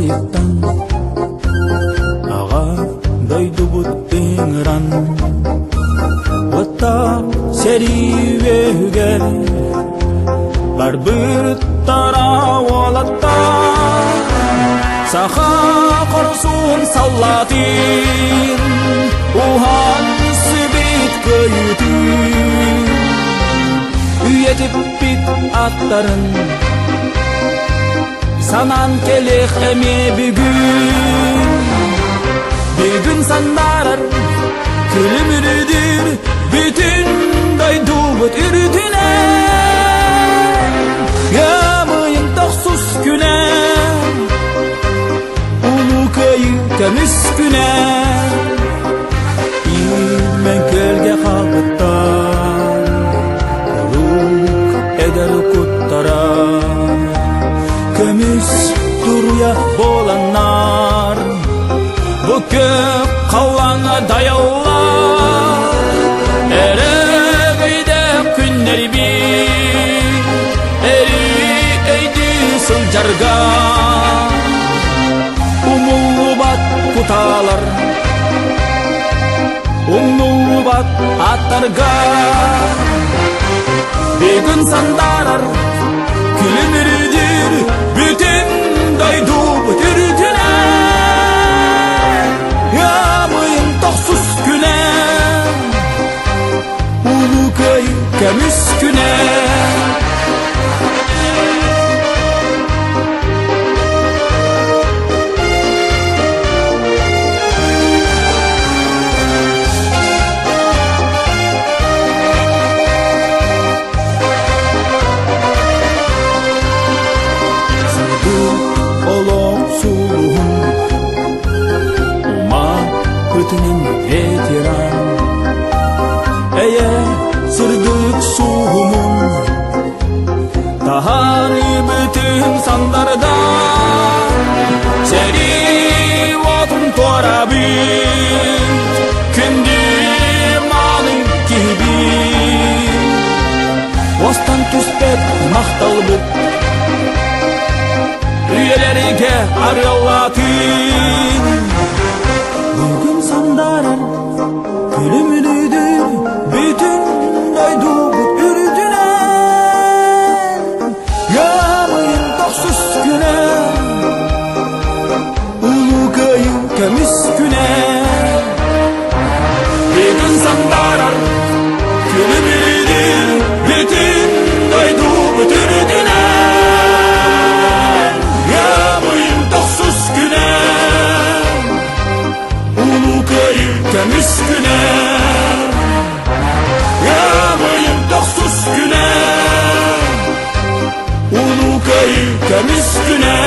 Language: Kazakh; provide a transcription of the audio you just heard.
айыктан ага дойду бут ыңыран Оттап серибеге барбыт таравалатта Саха корсун саллатын ухан сүбит көйүтүн Үйетип бит аттарын санан келек эме бүгүн сандарар күлүмүрүдүр бүтүн дойдубут үрүтүнө ямыйын токсуз күнө улуу көйү көмүс күнө илмен көлге калбыттан урук эдер куттара көмүс туруя боланар бу көп калаңа даялар эрегейде күннери бир эри эйди сылжарга умулубат куталар умулубат аттарга бүгүн сандарар күлүмүрүдүр бүтүн дойдубут үрүтүнө ямыйын токсуз күнө улуу көйү көмүс күнө ветеран эе сырдык суумун тахары бүтүн сандарда сери отун торабыт күндү маны кийбит остан түспөт макталбыт үйелерге арыялатын бүгүн сандарар күлүмүрүдүр бүтүн дойдубут үрүтүнө ямыйын токсуз күнө улуу көйү көмүс күнө бүгүн сандарар күлүмүрүдүр бүтүн дойдубут үрүтүнө ямыйын токсуз күнө көмүс күнө ямыйын токсуз күнө улуу көйү көмүс күнө